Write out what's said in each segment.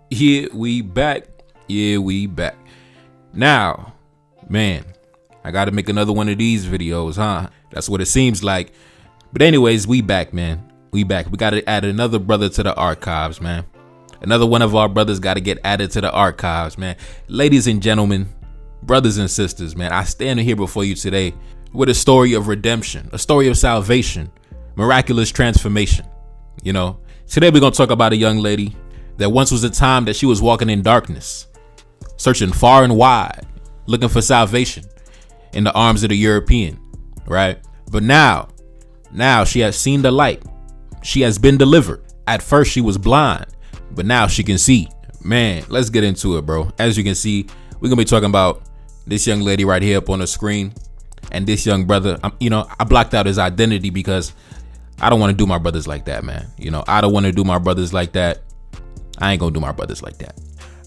Yeah, we back. Yeah, we back. Now, man, I gotta make another one of these videos, huh? That's what it seems like. But anyways, we back, man. We back. We gotta add another brother to the archives, man. Another one of our brothers gotta get added to the archives, man. Ladies and gentlemen, brothers and sisters, man, I stand here before you today with a story of redemption, a story of salvation, miraculous transformation. You know, today we're gonna talk about a young lady that once was a time that she was walking in darkness, searching far and wide, looking for salvation in the arms of the European, right? But now she has seen the light. She has been delivered. At first she was blind, but now she can see. Man, let's get into it, bro. As you can see, we're gonna be talking about this young lady right here up on the screen and this young brother. I blocked out his identity because I don't want to do my brothers like that, man. I don't want to do my brothers like that. I ain't gonna do my brothers like that.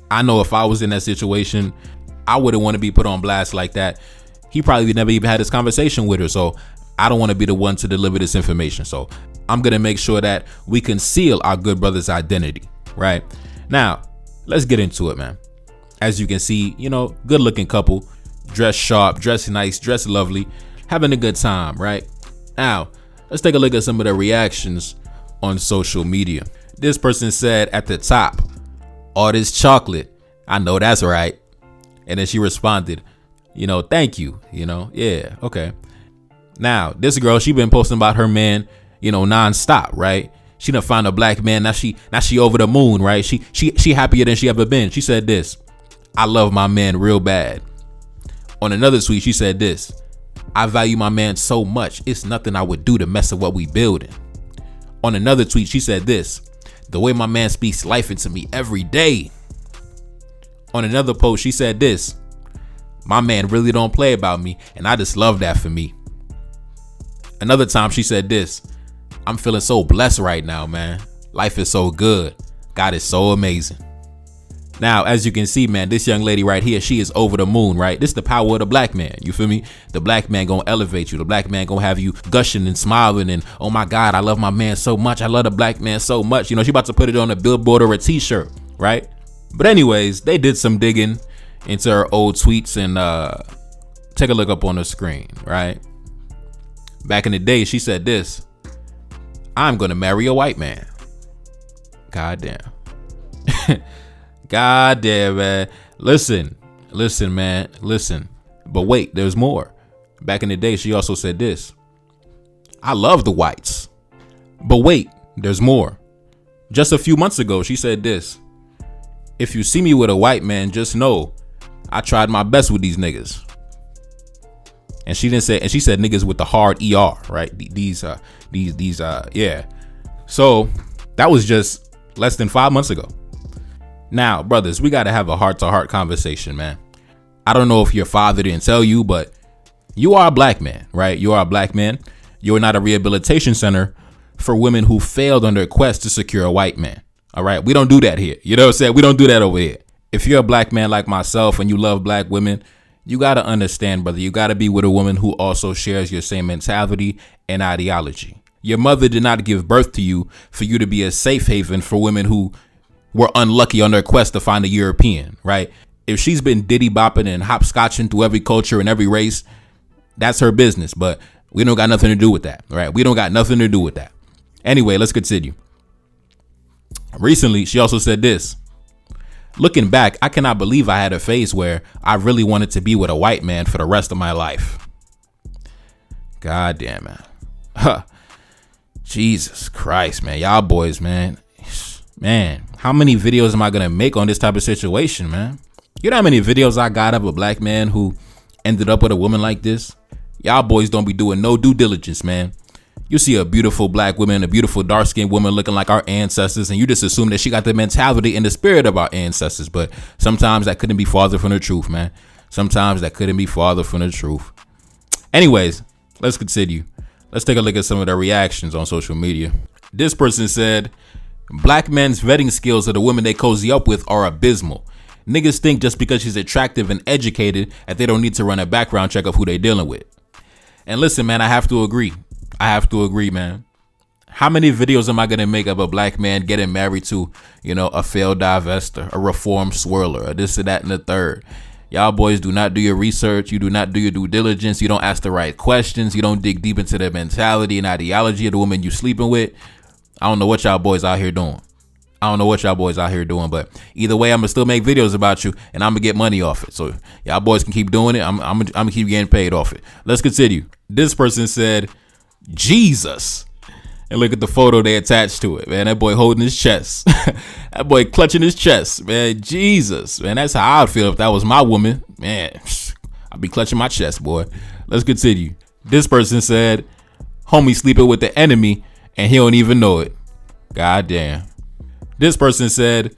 I know if I was in that situation, I wouldn't want to be put on blast like that. He probably never even had this conversation with her, so I don't want to be the one to deliver this information. So I'm gonna make sure that we conceal our good brother's identity, right? Now, let's get into it, man. As you can see, good looking couple, dressed sharp, dressed nice, dressed lovely, having a good time, right? Now, let's take a look at some of the reactions on social media. This person said at the top, "All this chocolate, I know that's right." And then she responded, "Thank you, yeah, okay." Now, this girl, she been posting about her man, nonstop, right? She done found a black man. Now she over the moon, right? She happier than she ever been. She said this, "I love my man real bad." On another tweet, she said this, "I value my man so much, it's nothing I would do to mess up what we building." On another tweet, she said this, "The way my man speaks life into me every day." On another post, she said this, "My man really don't play about me, and I just love that for me." Another time she said this, "I'm feeling so blessed right now, man. Life is so good. God is so amazing." Now, as you can see, man, this young lady right here, she is over the moon, right? This is the power of the black man. You feel me? The black man gonna elevate you. The black man gonna have you gushing and smiling and, "Oh my God, I love my man so much. I love the black man so much." She about to put it on a billboard or a t-shirt, right? But anyways, they did some digging into her old tweets and take a look up on the screen, right? Back in the day, she said this, "I'm gonna marry a white man." God damn. God damn, man. Listen, man, listen. But wait, there's more. Back in the day, she also said this, "I love the whites." But wait, there's more. Just a few months ago, she said this, "If you see me with a white man, just know I tried my best with these niggas." And she said niggas with the hard ER, right? These, yeah. So that was just less than 5 months ago. Now, brothers, we got to have a heart-to-heart conversation, man. I don't know if your father didn't tell you, but you are a black man, right? You are a black man. You're not a rehabilitation center for women who failed on their quest to secure a white man. All right. We don't do that here. You know what I'm saying? We don't do that over here. If you're a black man like myself and you love black women, you got to understand, brother, you got to be with a woman who also shares your same mentality and ideology. Your mother did not give birth to you for you to be a safe haven for women who were unlucky on their quest to find a European, right? If she's been diddy bopping and hopscotching through every culture and every race, that's her business. But we don't got nothing to do with that, right? We don't got nothing to do with that. Anyway, let's continue. Recently, she also said this, "Looking back, I cannot believe I had a phase where I really wanted to be with a white man for the rest of my life." God damn, man. Huh. Jesus Christ, man. Y'all boys, man. Man, how many videos am I going to make on this type of situation, man? You know how many videos I got of a black man who ended up with a woman like this? Y'all boys don't be doing no due diligence, man. You see a beautiful black woman, a beautiful dark-skinned woman looking like our ancestors, and you just assume that she got the mentality and the spirit of our ancestors. But sometimes that couldn't be farther from the truth, man. Sometimes that couldn't be farther from the truth. Anyways, let's continue. Let's take a look at some of the reactions on social media. This person said, "Black men's vetting skills of the women they cozy up with are abysmal. Niggas think just because she's attractive and educated that they don't need to run a background check of who they dealing with." And listen, man, I have to agree, man. How many videos am I going to make of a black man getting married to, a failed divestor, a reformed swirler, or this or that and the third? Y'all boys do not do your research. You do not do your due diligence. You don't ask the right questions. You don't dig deep into the mentality and ideology of the woman you sleeping with. I don't know what y'all boys out here doing. But either way, I'm gonna still make videos about you, and I'm gonna get money off it. So y'all boys can keep doing it. I'm gonna keep getting paid off it. Let's continue. This person said, Jesus. And look at the photo they attached to it, man. That boy holding his chest. That boy clutching his chest, man. Jesus, man. That's how I'd feel if that was my woman. Man, I'd be clutching my chest, boy. Let's continue. This person said, homie sleeping with the enemy and he don't even know it. God damn. This person said,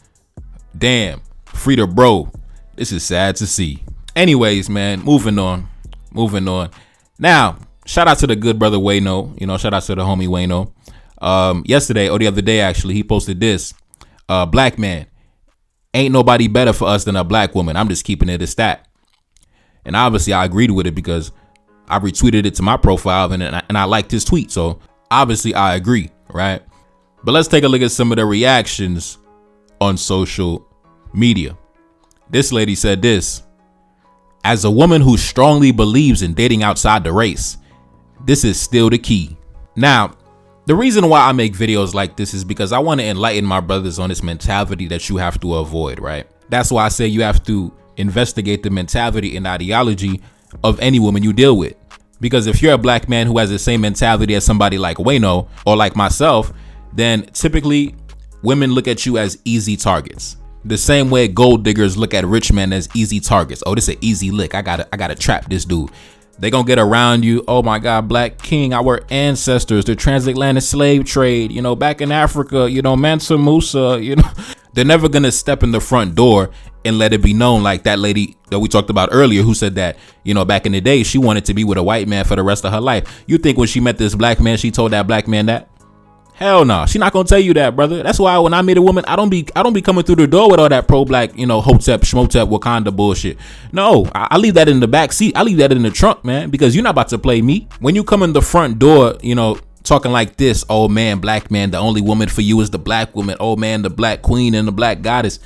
damn, free the bro. This is sad to see. Anyways, man, moving on. Now, shout out to the good brother Wayno. Shout out to the homie Wayno. Yesterday or the other day, actually, he posted this. Black man, ain't nobody better for us than a black woman. I'm just keeping it a stat. And obviously, I agreed with it because I retweeted it to my profile and I liked his tweet. So obviously, I agree, right? But let's take a look at some of the reactions on social media. This lady said this. As a woman who strongly believes in dating outside the race, this is still the key. Now, the reason why I make videos like this is because I want to enlighten my brothers on this mentality that you have to avoid, right? That's why I say you have to investigate the mentality and ideology of any woman you deal with. Because if you're a black man who has the same mentality as somebody like Wayno or like myself, then typically women look at you as easy targets. The same way gold diggers look at rich men as easy targets. Oh, this is an easy lick. I gotta trap this dude. They gonna get around you. Oh my God, Black King, our ancestors, the transatlantic slave trade, back in Africa, Mansa Musa, They're never gonna step in the front door and let it be known like that lady that we talked about earlier who said that, back in the day, she wanted to be with a white man for the rest of her life. You think when she met this black man, she told that black man that? Hell no, she not gonna tell you that, brother. That's why when I meet a woman, I don't be coming through the door with all that pro-black, Hotep, Shmotep, Wakanda bullshit. No, I leave that in the back seat. I leave that in the trunk, man, because you're not about to play me. When you come in the front door, talking like this, oh man, black man, the only woman for you is the black woman. Oh man, the black queen and the black goddess.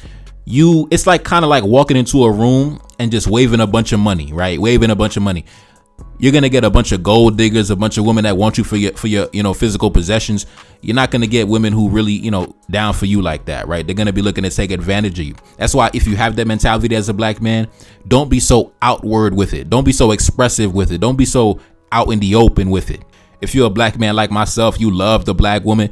It's like kind of like walking into a room and just waving a bunch of money, right? Waving a bunch of money. You're going to get a bunch of gold diggers, a bunch of women that want you for your physical possessions. You're not going to get women who really, down for you like that, right? They're going to be looking to take advantage of you. That's why if you have that mentality as a black man, don't be so outward with it. Don't be so expressive with it. Don't be so out in the open with it. If you're a black man like myself, you love the black woman.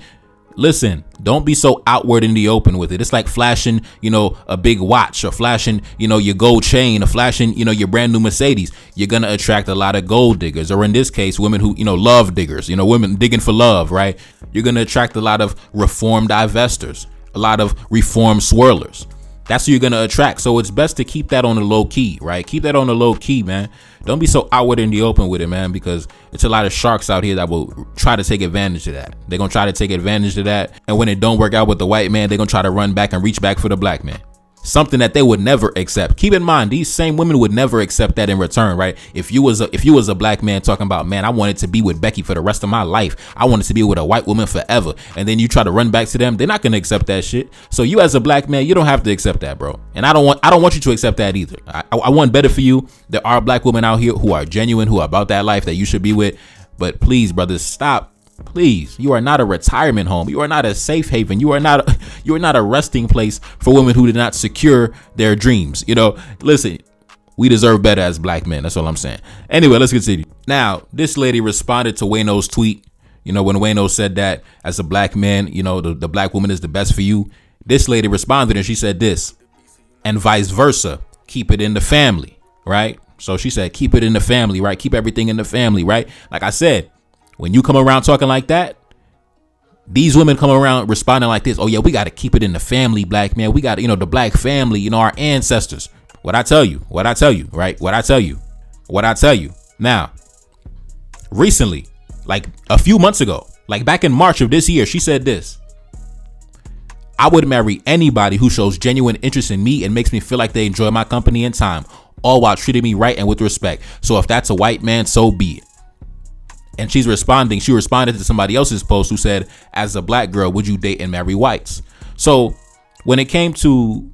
Listen, don't be so outward in the open with it. It's like flashing, a big watch or flashing, your gold chain or flashing, your brand new Mercedes. You're going to attract a lot of gold diggers, or in this case, women who, love diggers, women digging for love, right? You're going to attract a lot of reformed divestors, a lot of reformed swirlers. That's who you're going to attract. So it's best to keep that on the low key, right? Keep that on the low key, man. Don't be so outward in the open with it, man, because it's a lot of sharks out here that will try to take advantage of that. They're going to try to take advantage of that. And when it don't work out with the white man, they're going to try to run back and reach back for the black man. Something that they would never accept. Keep in mind, these same women would never accept that in return, right? If you was a black man talking about, man, I wanted to be with Becky for the rest of my life. I wanted to be with a white woman forever. And then you try to run back to them, they're not going to accept that shit. So you as a black man, you don't have to accept that, bro. And I don't want you to accept that either. I want better for you. There are black women out here who are genuine, who are about that life that you should be with. But please, brothers, stop. Please, you are not a retirement home. You are not a safe haven. You are not a resting place for women who did not secure their dreams. Listen, we deserve better as black men. That's all I'm saying. Anyway, let's continue. Now, this lady responded to Wayno's tweet. When Wayno said that as a black man, the black woman is the best for you. This lady responded and she said this, and vice versa. Keep it in the family, right? So she said, keep it in the family, right? Keep everything in the family, right? Like I said, when you come around talking like that, these women come around responding like this. Oh yeah, we got to keep it in the family, black man. We got, the black family, our ancestors. What I tell you, right? What I tell you. Now, recently, like a few months ago, like back in March of this year, she said this. I would marry anybody who shows genuine interest in me and makes me feel like they enjoy my company and time, all while treating me right and with respect. So if that's a white man, so be it. And she responded to somebody else's post who said, as a black girl, would you date and marry whites? So when it came to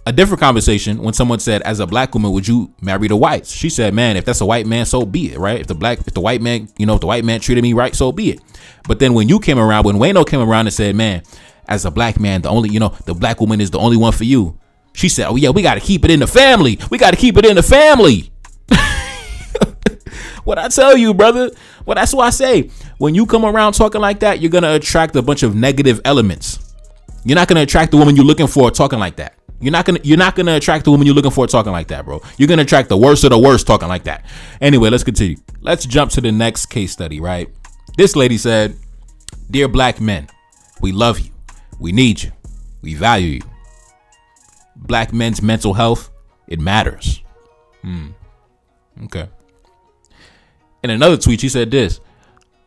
a different conversation, when someone said, as a black woman, would you marry the whites? She said, man, if that's a white man, so be it, right? If the white man treated me right, so be it. But then when Wayno came around and said, man, as a black man, the black woman is the only one for you. She said, oh yeah, we got to keep it in the family. We got to keep it in the family. What I tell you, brother? Well, that's why I say, when you come around talking like that, you're going to attract a bunch of negative elements. You're not going to attract the woman you're looking for talking like that. You're not gonna attract the woman you're looking for talking like that, bro. You're gonna attract the worst of the worst talking like that. Anyway, let's continue. Let's jump to the next case study, right? This lady said, dear black men, we love you. We need you. We value you. Black men's mental health, it matters. Okay. In another tweet, she said this: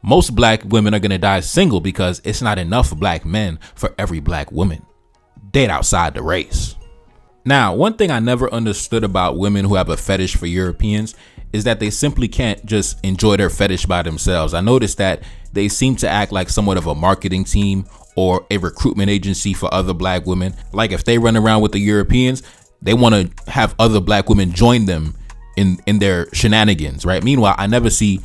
most black women are gonna die single because it's not enough black men for every black woman. Date outside the race. Now, one thing I never understood about women who have a fetish for Europeans is that they simply can't just enjoy their fetish by themselves. I noticed that they seem to act like somewhat of a marketing team or a recruitment agency for other black women. Like if they run around with the Europeans, they want to have other black women join them in their shenanigans, right? Meanwhile, I never see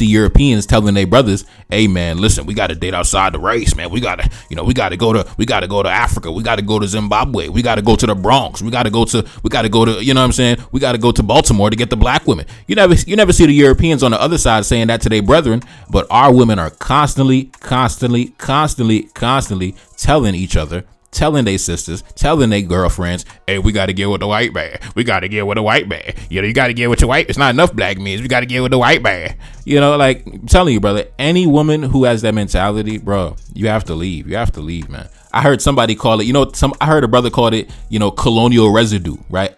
Europeans telling their brothers, hey man, listen, we got to date outside the race, man. We got to go to Africa. We got to go to Zimbabwe. We got to go to the Bronx. We got to go to, you know what I'm saying? We got to go to Baltimore to get the black women. You never see the Europeans on the other side saying that to their brethren, but our women are constantly telling each other, telling their sisters, telling their girlfriends, hey, we got to get with the white man. We got to get with the white man. You got to get with your white. It's not enough black men. We got to get with the white man. Like I'm telling you, brother, any woman who has that mentality, bro, you have to leave. You have to leave, man. I heard somebody call it, I heard a brother called it, colonial residue, right?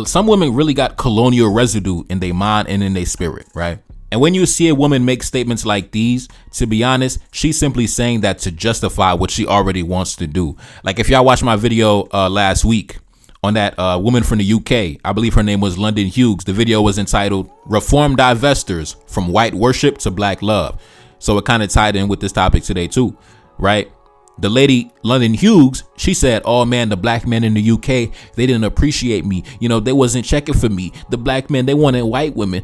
Some women really got colonial residue in their mind and in their spirit, right? And when you see a woman make statements like these, to be honest, she's simply saying that to justify what she already wants to do. Like if y'all watched my video last week on that woman from the UK, I believe her name was London Hughes. The video was entitled Reform Divestors from White Worship to Black Love. So it kind of tied in with this topic today too, right? The lady, London Hughes, she said, oh man, the black men in the UK, they didn't appreciate me. They wasn't checking for me. The black men, they wanted white women.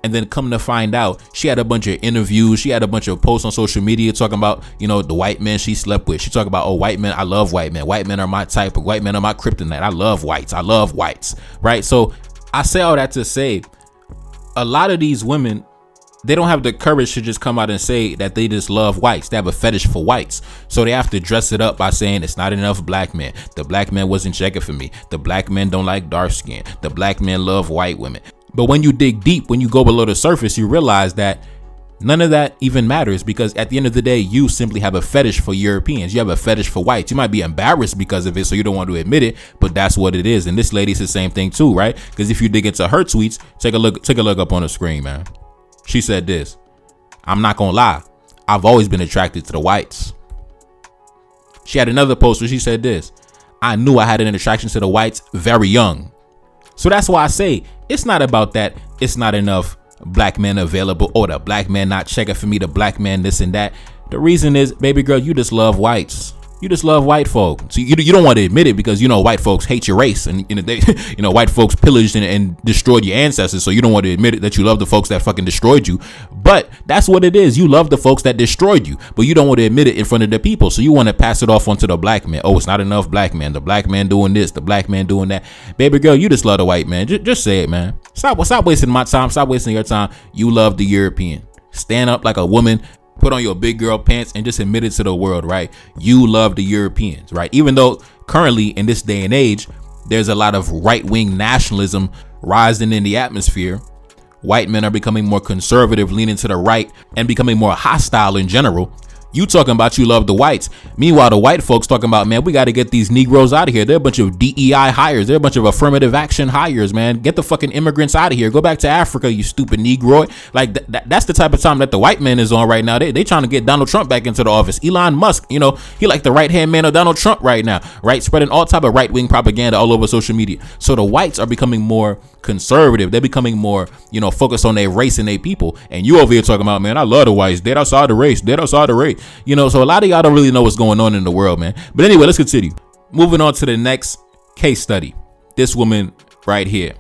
And then come to find out, she had a bunch of interviews. She had a bunch of posts on social media talking about, the white men she slept with. She talked about, oh, white men, I love white men. White men are my type. White men are my kryptonite. I love whites. Right? So I say all that to say, a lot of these women, they don't have the courage to just come out and say that they just love whites. They have a fetish for whites. So they have to dress it up by saying it's not enough black men. The black man wasn't checking for me. The black men don't like dark skin. The black men love white women. But when you dig deep, when you go below the surface, you realize that none of that even matters, because at the end of the day, you simply have a fetish for Europeans. You have a fetish for whites. You might be embarrassed because of it, so you don't want to admit it, but that's what it is. And this lady's the same thing too, right? Because if you dig into her tweets, take a look up on the screen, man. She said this: I'm not gonna lie, I've always been attracted to the whites. She had another post where she said this: I knew I had an attraction to the whites very young. So that's why I say it's not about that. It's not enough black men available, or the black man not checking for me, the black man this and that. The reason is, baby girl, you just love whites. You just love white folk. So you don't want to admit it because white folks hate your race, and they white folks pillaged and destroyed your ancestors. So you don't want to admit it that you love the folks that fucking destroyed you. But that's what it is. You love the folks that destroyed you, but you don't want to admit it in front of the people. So you want to pass it off onto the black man. Oh, it's not enough black men. The black man doing this, the black man doing that. Baby girl, you just love the white man. Just say it, man. Stop wasting my time. Stop wasting your time. You love the European. Stand up like a woman. Put on your big girl pants and just admit it to the world, right? You love the Europeans, right? Even though currently in this day and age, there's a lot of right-wing nationalism rising in the atmosphere. White men are becoming more conservative, leaning to the right, and becoming more hostile in general. You talking about you love the whites. Meanwhile, the white folks talking about, man, we got to get these Negroes out of here. They're a bunch of DEI hires. They're a bunch of affirmative action hires, man. Get the fucking immigrants out of here. Go back to Africa, you stupid Negro. Like that's the type of time that the white man is on right now. They trying to get Donald Trump back into the office. Elon Musk, he like the right-hand man of Donald Trump right now, right? Spreading all type of right-wing propaganda all over social media. So the whites are becoming more conservative. They're becoming more, focused on their race and their people. And you over here talking about, man, I love the whites. Dead outside the race. Dead outside the race. So a lot of y'all don't really know what's going on in the world, man. But anyway, let's continue. Moving on to the next case study. This woman right here,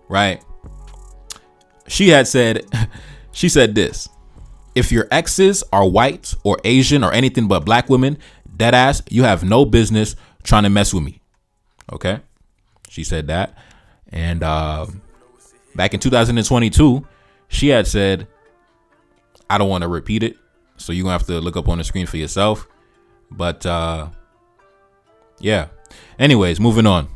right? She said this. If your exes are white or Asian or anything but black women, deadass, you have no business trying to mess with me. Okay. She said that. And back in 2022, she had said, I don't want to repeat it, so you're going to have to look up on the screen for yourself. But yeah. Anyways, moving on.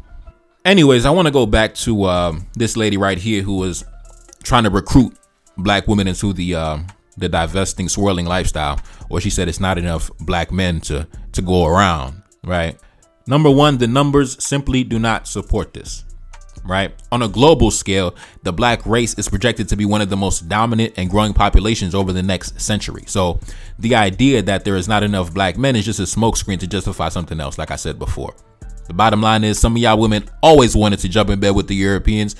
Anyways, I want to go back to this lady right here who was trying to recruit black women into the divesting, swirling lifestyle, or she said it's not enough black men to go around, right? Number one, the numbers simply do not support this, right? On a global scale, the black race is projected to be one of the most dominant and growing populations over the next century. So the idea that there is not enough black men is just a smokescreen to justify something else, like I said before. The bottom line is some of y'all women always wanted to jump in bed with the Europeans.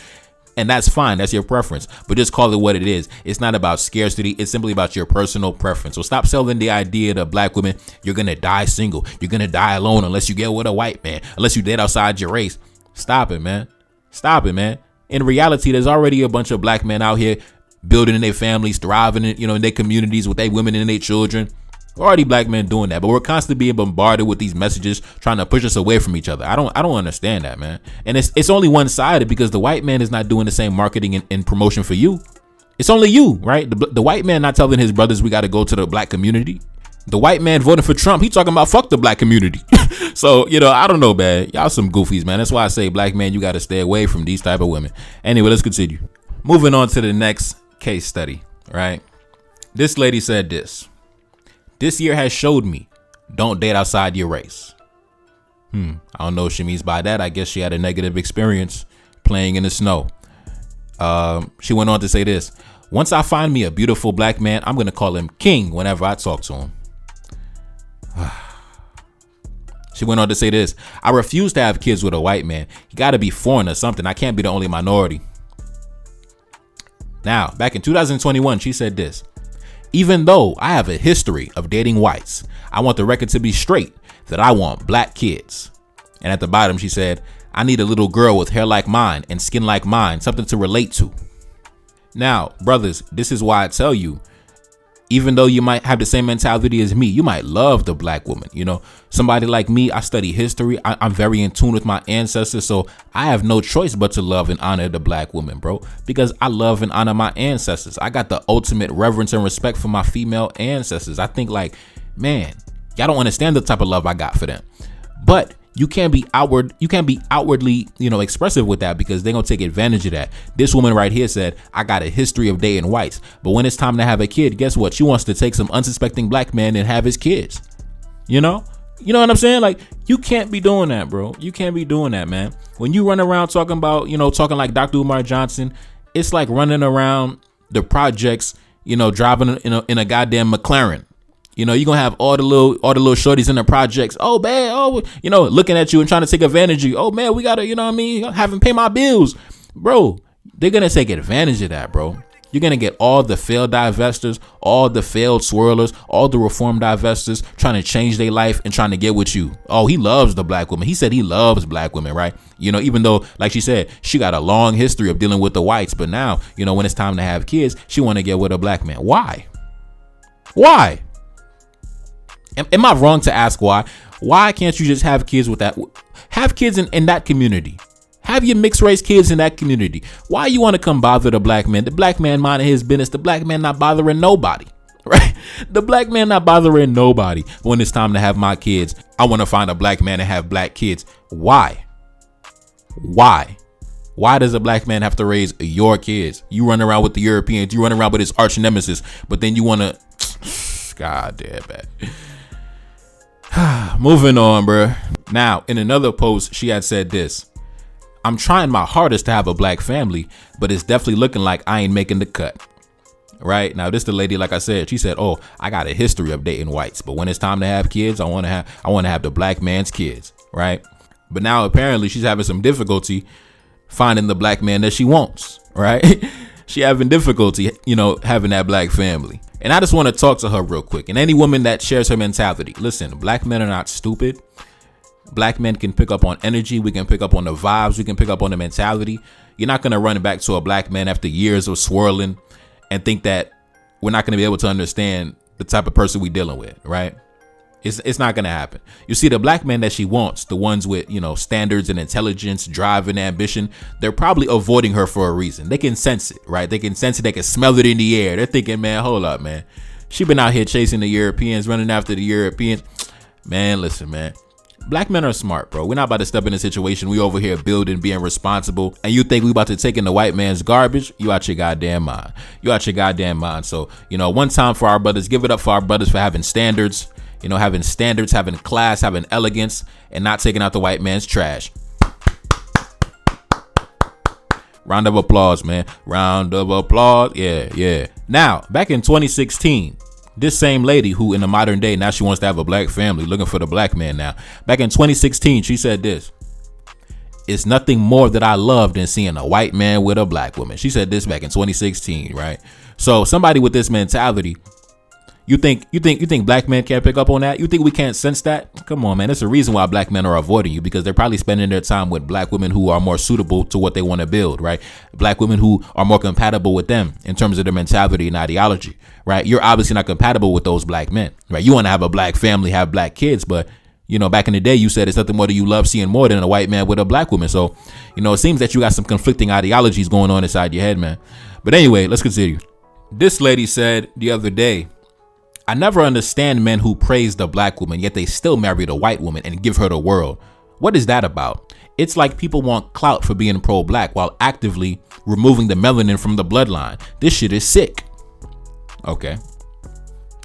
And that's fine. That's your preference. But just call it what it is. It's not about scarcity. It's simply about your personal preference. So stop selling the idea to black women. You're going to die single. You're going to die alone unless you get with a white man. Unless you dead outside your race. Stop it, man. Stop it, man. In reality, there's already a bunch of black men out here building in their families, thriving in their communities with their women and their children. Already black men doing that, but we're constantly being bombarded with these messages trying to push us away from each other. I don't understand that, man. And it's only one-sided because the white man is not doing the same marketing and promotion for you. It's only you, right? The white man not telling his brothers we got to go to the black community. The white man voting for Trump, he talking about fuck the black community. So, I don't know, man. Y'all some goofies, man. That's why I say, black man, you got to stay away from these type of women. Anyway, let's continue. Moving on to the next case study, right? This lady said this. This year has showed me, don't date outside your race. I don't know what she means by that. I guess she had a negative experience playing in the snow. She went on to say this. Once I find me a beautiful black man, I'm going to call him king whenever I talk to him. She went on to say this. I refuse to have kids with a white man. You got to be foreign or something. I can't be the only minority. Now, back in 2021, she said this. Even though I have a history of dating whites, I want the record to be straight that I want black kids. And at the bottom, she said, I need a little girl with hair like mine and skin like mine, something to relate to. Now, brothers, this is why I tell you, even though you might have the same mentality as me, you might love the black woman. Somebody like me, I study history. I'm very in tune with my ancestors. So I have no choice but to love and honor the black woman, bro, because I love and honor my ancestors. I got the ultimate reverence and respect for my female ancestors. I think man, y'all don't understand the type of love I got for them. But you can't be outwardly, expressive with that because they're going to take advantage of that. This woman right here said, I got a history of dating whites, but when it's time to have a kid, guess what? She wants to take some unsuspecting black man and have his kids. You know what I'm saying? You can't be doing that, bro. You can't be doing that, man. When you run around talking about, talking like Dr. Umar Johnson, it's like running around the projects, driving in a goddamn McLaren. You're going to have all the little shorties in the projects. Oh, man. Oh, looking at you and trying to take advantage of you. Oh, man, we got to, have them pay my bills. Bro, they're going to take advantage of that, bro. You're going to get all the failed divestors, all the failed swirlers, all the reformed divestors trying to change their life and trying to get with you. Oh, he loves the black woman. He said he loves black women, right? Even though, like she said, she got a long history of dealing with the whites. But now, when it's time to have kids, she want to get with a black man. Why? Why? Am I wrong to ask why? Why can't you just have kids with that? Have kids in that community. Have your mixed race kids in that community. Why you want to come bother the black man? The black man minding his business. The black man not bothering nobody, right? The black man not bothering nobody. When it's time to have my kids, I want to find a black man and have black kids. Why? Why? Why does a black man have to raise your kids? You run around with the Europeans. You run around with his arch nemesis. But then you want to... God damn it. Moving on, bro. Now, in another post, she had said this. I'm trying my hardest to have a black family, but it's definitely looking like I ain't making the cut. Right now, this the lady, like I said, she said, oh, I got a history of dating whites, but when it's time to have kids, I want to have the black man's kids. Right. But now apparently she's having some difficulty finding the black man that she wants, right? She having difficulty, having that black family. And I just want to talk to her real quick. And any woman that shares her mentality, listen, black men are not stupid. Black men can pick up on energy. We can pick up on the vibes. We can pick up on the mentality. You're not going to run back to a black man after years of swirling and think that we're not going to be able to understand the type of person we're dealing with, right? It's not going to happen. You see, the black man that she wants, the ones with, standards and intelligence, drive and ambition, they're probably avoiding her for a reason. They can sense it, right? They can sense it. They can smell it in the air. They're thinking, man, hold up, man. She been out here chasing the Europeans, running after the Europeans. Man, listen, man. Black men are smart, bro. We're not about to step in a situation. We over here building, being responsible. And you think we about to take in the white man's garbage? You out your goddamn mind. You out your goddamn mind. So, one time for our brothers, give it up for our brothers for having standards. Having standards, having class, having elegance, and not taking out the white man's trash. Round of applause, man. Round of applause. Yeah. Now, back in 2016, this same lady who in the modern day, now she wants to have a black family, looking for the black man now. Back in 2016, she said this. It's nothing more that I love than seeing a white man with a black woman. She said this back in 2016, right? So somebody with this mentality, You think black men can't pick up on that? You think we can't sense that? Come on, man. There's a reason why black men are avoiding you, because they're probably spending their time with black women who are more suitable to what they want to build, right? Black women who are more compatible with them in terms of their mentality and ideology, right? You're obviously not compatible with those black men, right? You want to have a black family, have black kids, but back in the day, you said it's nothing more that you love seeing more than a white man with a black woman. So, it seems that you got some conflicting ideologies going on inside your head, man. But anyway, let's continue. This lady said the other day, I never understand men who praise the black woman, yet they still marry the white woman and give her the world. What is that about? It's like people want clout for being pro-black while actively removing the melanin from the bloodline. This shit is sick. Okay.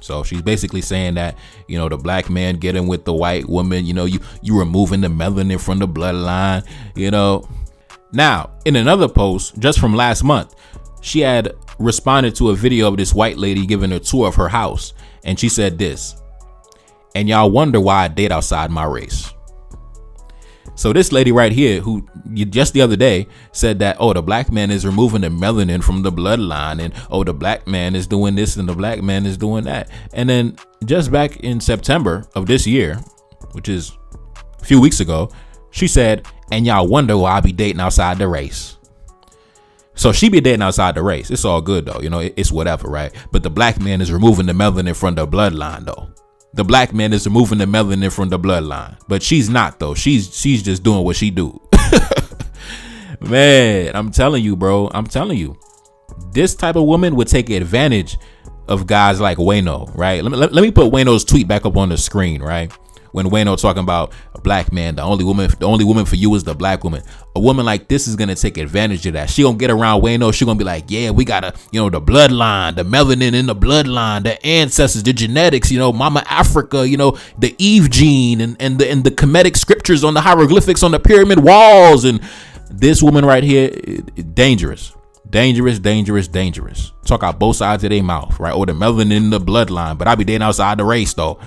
So she's basically saying that, the black man getting with the white woman, you removing the melanin from the bloodline, Now, in another post just from last month, she had responded to a video of this white lady giving a tour of her house. And she said this, and y'all wonder why I date outside my race. So this lady right here, who just the other day said that, the black man is removing the melanin from the bloodline, and the black man is doing this and the black man is doing that. And then just back in September of this year, which is a few weeks ago, she said, and y'all wonder why I be dating outside the race. So she be dating outside the race. It's all good though. It's whatever, right? But the black man is removing the melanin from the bloodline though. The black man is removing the melanin from the bloodline, but she's not though. She's just doing what she do. Man, I'm telling you, bro. I'm telling you, this type of woman would take advantage of guys like Wayno, right? Let me put Wayno's tweet back up on the screen, right? When Wayno talking about a black man, the only woman for you is the black woman. A woman like this is gonna take advantage of that. She gonna get around Wayno. She gonna be like, yeah, we gotta, the bloodline, the melanin in the bloodline, the ancestors, the genetics, Mama Africa, the Eve gene, and the Kemetic scriptures on the hieroglyphics on the pyramid walls. And this woman right here, dangerous. Talk out both sides of their mouth, right? Or the melanin in the bloodline. But I be dating outside the race though.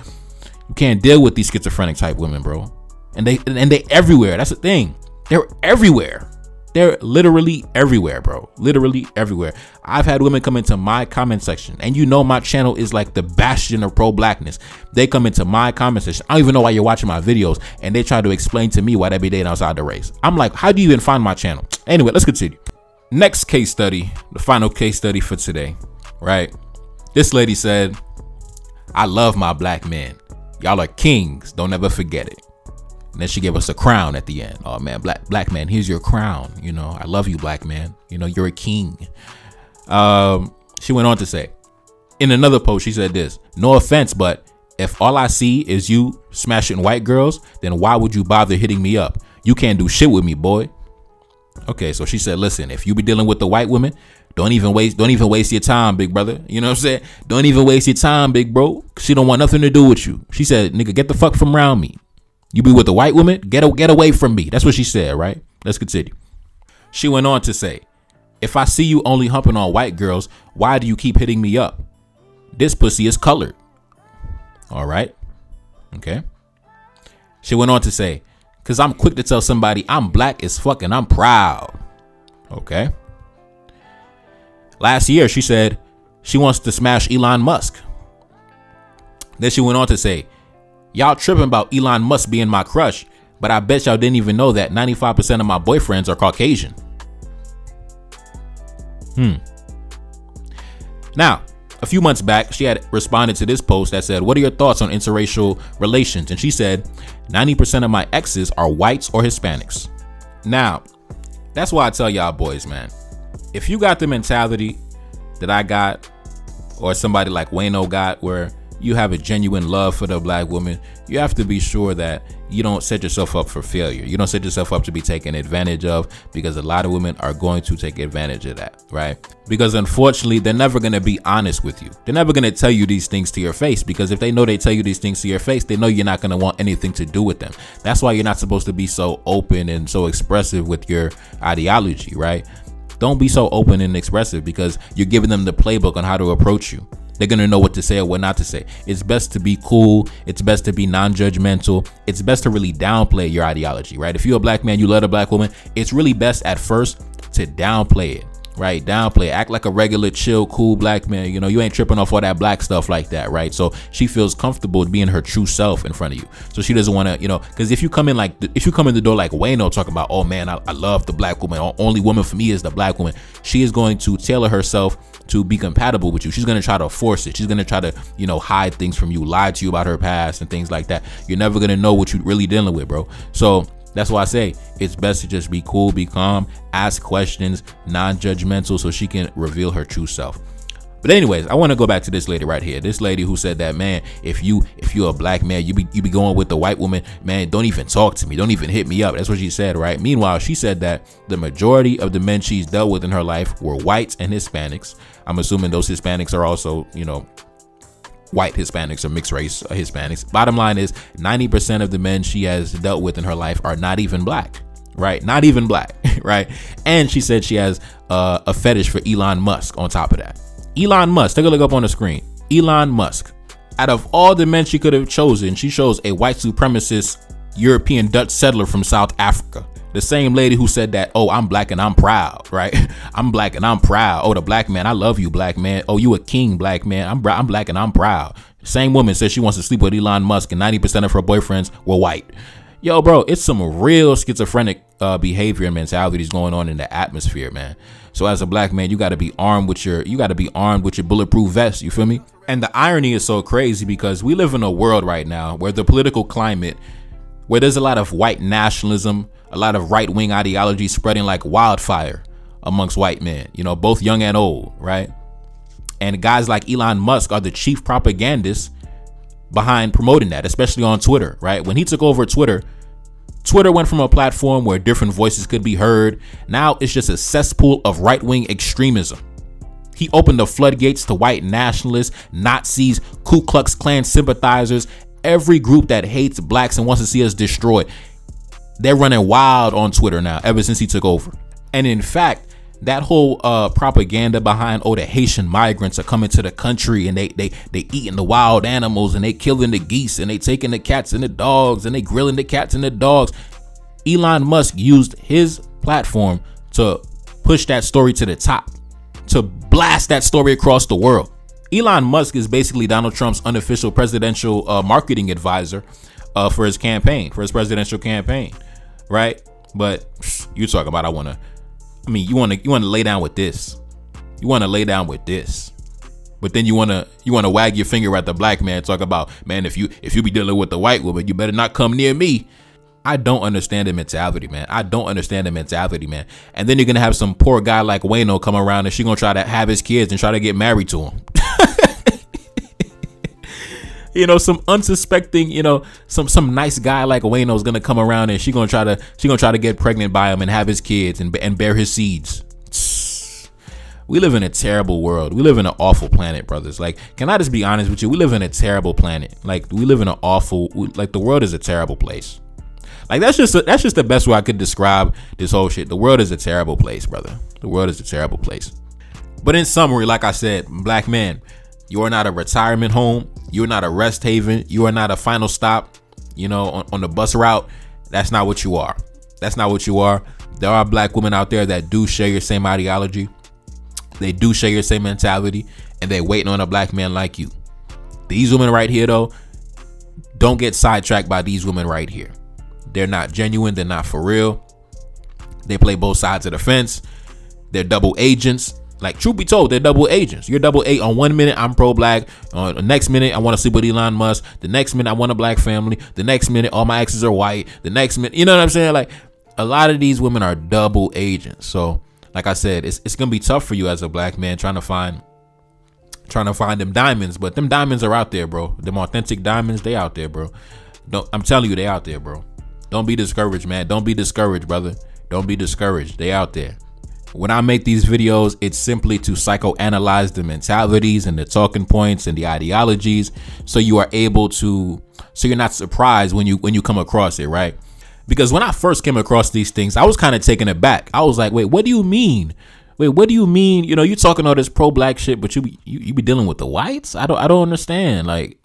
You can't deal with these schizophrenic type women, bro. And they everywhere. That's the thing. They're everywhere. They're literally everywhere, bro. Literally everywhere. I've had women come into my comment section, and my channel is like the bastion of pro-blackness. They come into my comment section. I don't even know why you're watching my videos, and they try to explain to me why they be dating outside the race. I'm like, how do you even find my channel? Anyway, let's continue. Next case study, the final case study for today, right? This lady said, I love my black men. Y'all are kings. Don't ever forget it. And then she gave us a crown at the end. Oh man, black man, here's your crown. I love you, black man. You're a king. She went on to say, in another post, she said this, no offense, but if all I see is you smashing white girls, then why would you bother hitting me up? You can't do shit with me, boy. Okay, so she said, listen, if you be dealing with the white women, don't even waste your time, big brother. You know what I'm saying? Don't even waste your time, big bro. She don't want nothing to do with you. She said, nigga, get the fuck from around me. You be with the white woman, get away from me. That's what she said, right? Let's continue. She went on to say, if I see you only humping on white girls, why do you keep hitting me up? This pussy is colored. All right. Okay. She went on to say, because I'm quick to tell somebody I'm black as fuck and I'm proud. Okay. Last year, she said she wants to smash Elon Musk. Then she went on to say, y'all tripping about Elon Musk being my crush, but I bet y'all didn't even know that 95% of my boyfriends are Caucasian. Now, a few months back, she had responded to this post that said, what are your thoughts on interracial relations? And she said, 90% of my exes are whites or Hispanics. Now, that's why I tell y'all boys, man, if you got the mentality that I got, or somebody like Wayno got, where you have a genuine love for the black woman, you have to be sure that you don't set yourself up for failure. You don't set yourself up to be taken advantage of, because a lot of women are going to take advantage of that, right? Because unfortunately, they're never going to be honest with you. They're never going to tell you these things to your face, because if they know they tell you these things to your face, they know you're not going to want anything to do with them. That's why you're not supposed to be so open and so expressive with your ideology, right? Don't be so open and expressive, because you're giving them the playbook on how to approach you. They're going to know what to say or what not to say. It's best to be cool. It's best to be non-judgmental. It's best to really downplay your ideology, right? If you're a black man, you love a black woman, it's really best at first to downplay it, right? Downplay it. Act like a regular, chill, cool black man. You know, you ain't tripping off all that black stuff like that, right? So she feels comfortable being her true self in front of you. So she doesn't want to, you know, because if you come in the door like Wayno talking about, oh man, I love the black woman. Only woman for me is the black woman. She is going to tailor herself to be compatible with you. She's going to try to force it. She's going to try to, you know, hide things from you, lie to you about her past and things like that. You're never going to know what you're really dealing with, bro. So that's why I say it's best to just be cool, be calm, ask questions, non-judgmental, so she can reveal her true self. But anyways, I want to go back to this lady right here. This lady who said that, man, if you're a black man, you be going with the white woman, man, don't even talk to me. Don't even hit me up. That's what she said, right? Meanwhile, she said that the majority of the men she's dealt with in her life were whites and Hispanics. I'm assuming those Hispanics are also, you know, white Hispanics or mixed race Hispanics. Bottom line is 90% of the men she has dealt with in her life are not even black, right? Not even black, right? And she said she has a fetish for Elon Musk on top of that. Elon Musk, take a look up on the screen. Elon Musk. Out of all the men she could have chosen, she chose a white supremacist European Dutch settler from South Africa. The same lady who said that, oh, I'm black and I'm proud, right? I'm black and I'm proud. Oh, the black man, I love you, black man. Oh, you a king, black man. I'm black and I'm proud. Same woman says she wants to sleep with Elon Musk and 90% of her boyfriends were white. Yo, bro, it's some real schizophrenic behavior and mentalities going on in the atmosphere, man. So as a black man, you got to be armed with your bulletproof vest. You feel me? And the irony is so crazy, because we live in a world right now where the political climate, where there's a lot of white nationalism, a lot of right-wing ideology spreading like wildfire amongst white men, you know, both young and old, right? And guys like Elon Musk are the chief propagandists behind promoting that, especially on Twitter, right? When he took over Twitter went from a platform where different voices could be heard. Now it's just a cesspool of right-wing extremism. He opened the floodgates to white nationalists, Nazis, Ku Klux Klan sympathizers, every group that hates blacks and wants to see us destroyed. They're running wild on Twitter now ever since he took over. And in fact, that whole propaganda behind, oh, the Haitian migrants are coming to the country and they eating the wild animals and they killing the geese and they taking the cats and the dogs and they grilling the cats and the dogs. Elon Musk used his platform to push that story to the top, to blast that story across the world. Elon Musk is basically Donald Trump's unofficial presidential marketing advisor for his campaign, for his presidential campaign, right? But you talk about you want to lay down with this. You want to lay down with this. But then you want to wag your finger at the black man, talk about, man, if you be dealing with the white woman, you better not come near me. I don't understand the mentality, man. And then you're going to have some poor guy like Wayno come around and she's going to try to have his kids and try to get married to him. You know, some unsuspecting, you know, some nice guy like Wayno is gonna come around and she gonna try to get pregnant by him and have his kids and bear his seeds. We live in a terrible world. We live in an awful planet, brothers. Like, can I just be honest with you? We live in a terrible planet. Like, we live in an awful, like, the world is a terrible place. Like, that's just the best way I could describe this whole shit. The world is a terrible place, brother. The world is a terrible place. But in summary, like I said, black men, you are not a retirement home. You are not a rest haven. You are not a final stop, you know, on the bus route. That's not what you are. That's not what you are. there are black women out there that do share your same ideology. They do share your same mentality, and they're waiting on a black man like you. These women right here, though, don't get sidetracked by these women right here. They're not genuine. They're not for real. They play both sides of the fence. They're double agents. Like, truth be told, they're double agents. You're double agent. On 1 minute, I'm pro-black. On the next minute, I want to sleep with Elon Musk. The next minute, I want a black family. The next minute, all my exes are white. The next minute, you know what I'm saying? Like, a lot of these women are double agents. So, like I said, it's gonna be tough for you as a black man trying to find them diamonds. But them diamonds are out there, bro. Them authentic diamonds, they out there, bro. I'm telling you, they out there, bro. Don't be discouraged, man. Don't be discouraged, brother. Don't be discouraged. They out there. When I make these videos, it's simply to psychoanalyze the mentalities and the talking points and the ideologies, so you are able to, so you're not surprised when you come across it, right? Because when I first came across these things, I was kind of taken aback. I was like, wait, what do you mean? Wait, what do you mean? You know, you talking all this pro-black shit, but you be dealing with the whites? I don't understand. Like,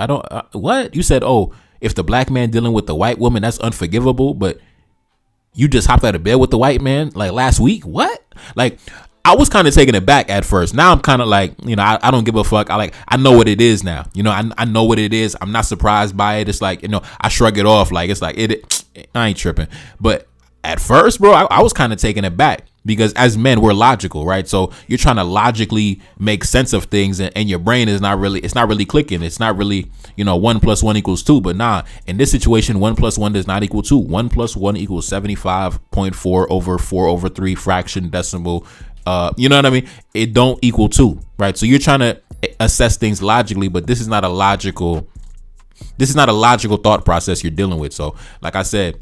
what? You said, oh, if the black man dealing with the white woman, that's unforgivable, but you just hopped out of bed with the white man like last week? What? Like, I was kind of taken aback at first. Now I'm kind of like, you know, I don't give a fuck. I know what it is now. You know, I know what it is. I'm not surprised by it. It's like, you know, I shrug it off. Like, it's like, I ain't tripping. But at first, bro, I was kind of taken aback, because as men, we're logical, right? So you're trying to logically make sense of things, and your brain is not really clicking. It's not really, you know, 1 + 1 = 2. But nah, in this situation, 1 + 1 does not equal 2. 1 + 1 = 75.4 over 4 over 3 fraction decimal. You know what I mean? It don't equal 2, right? So you're trying to assess things logically, but this is not a logical thought process you're dealing with. So like I said,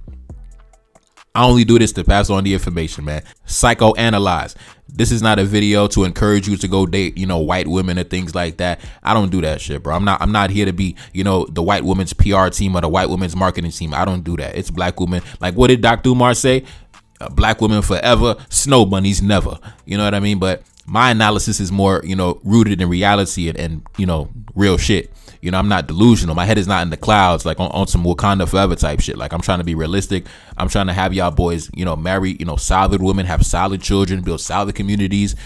I only do this to pass on the information, man. Psychoanalyze. This is not a video to encourage you to go date, you know, white women or things like that. I don't do that shit, bro. I'm not here to be, you know, the white woman's PR team or the white woman's marketing team. I don't do that. It's black women. Like, what did Dr. Umar say? Black women forever, snow bunnies never. You know what I mean? But my analysis is more, you know, rooted in reality and you know, real shit. You know, I'm not delusional. My head is not in the clouds, like on some Wakanda forever type shit. Like, I'm trying to be realistic. I'm trying to have y'all boys, you know, marry, you know, solid women, have solid children, build solid communities.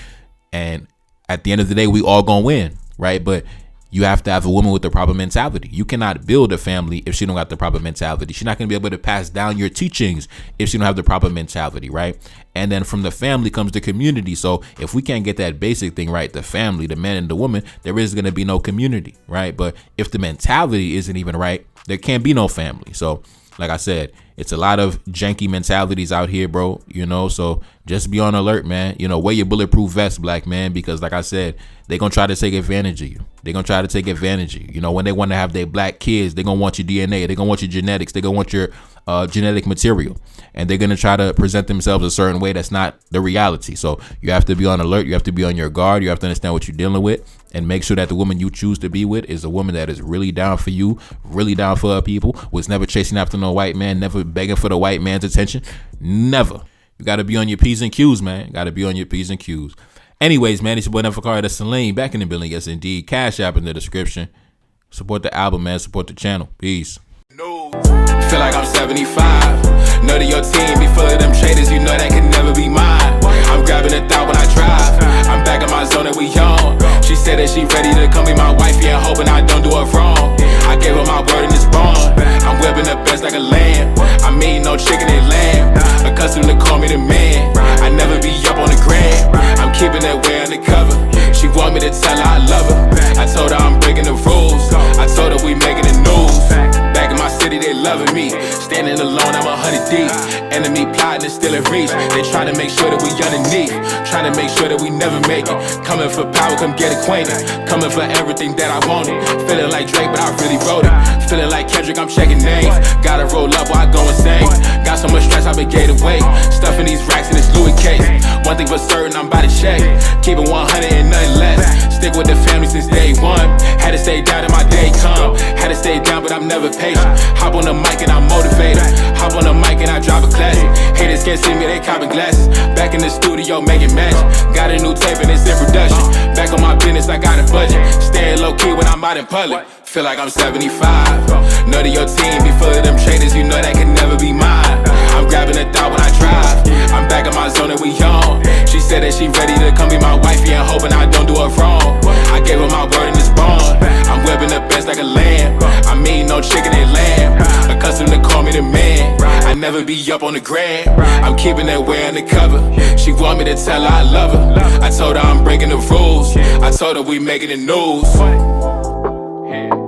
And at the end of the day, we all gonna win, right? But you have to have a woman with the proper mentality. You cannot build a family if she don't got the proper mentality. She's not going to be able to pass down your teachings if she don't have the proper mentality, right? And then from the family comes the community. So if we can't get that basic thing right, the family, the man and the woman, there is going to be no community, right? But if the mentality isn't even right, there can't be no family. So like I said, it's a lot of janky mentalities out here, bro, you know, so just be on alert, man. You know, wear your bulletproof vest, black man, because like I said, they're going to try to take advantage of you. They're going to try to take advantage of you. You know, when they want to have their black kids, they're going to want your DNA. They're going to want your genetics. They're going to want your genetic material. And they're going to try to present themselves a certain way that's not the reality. So you have to be on alert. You have to be on your guard. You have to understand what you're dealing with, and make sure that the woman you choose to be with is a woman that is really down for you, really down for her people, was never chasing after no white man, never begging for the white man's attention. Never. You got to be on your P's and Q's, man. Got to be on your P's and Q's. Anyways, man, it's your boy Neferkari, that's Celine, back in the building. Yes, indeed. Cash App in the description. Support the album, man. Support the channel. Peace. No. Feel like I'm 75. Know that your team be full of them traders. You know that can never be mine. I'm grabbing a thought when I drive. I'm back in my zone and we on. She said that she ready to come be my wife. Yeah, hoping I don't do her wrong. I gave her my word and it's wrong. I'm whipping the best like a lamb. I'm eating no chicken and lamb. Accustomed to call me the man. I never be up on the gram. I'm keeping that way undercover. She want me to tell her I love her. I told her I'm breaking the rules. I told her we making the news. Back in my city, they loving me. Standing alone, I'm 100 deep. Enemy plotting and still in reach. They try to make sure that we underneath. Trying to make sure that we never make it. Coming for power, come get acquainted. Coming for everything that I wanted. Feeling like Drake, but I really wrote it. Feeling like Kendrick, I'm checking names. Gotta roll up while I go insane. Got so much stress, I been gained weight. Stuffing these racks in this Louis case. One thing for certain, I'm about to check. Keep it 100 and nothing less. Stick with the family since day one. Had to stay down till my day come. Had to stay down, but I'm never patient. Hop on the mic and I motivate her. Hop on the mic and I drop a classic. Haters can't see me, they copping glasses. Back in the studio making magic. Got a new tape and it's in production. Back on my business, I got a budget. Staying low key when I'm out in public. Feel like I'm 75. Know that your team be full of them traders. You know that can never be mine. I'm grabbing a thought when I drive. I'm back on my she ready to come be my wifey and hoping I don't do her wrong. I gave her my word in this bond. I'm whipping the best like a lamb. I mean no chicken and lamb. Accustomed to call me the man. I never be up on the gram. I'm keeping that way undercover. She want me to tell her I love her. I told her I'm breaking the rules. I told her we making the news.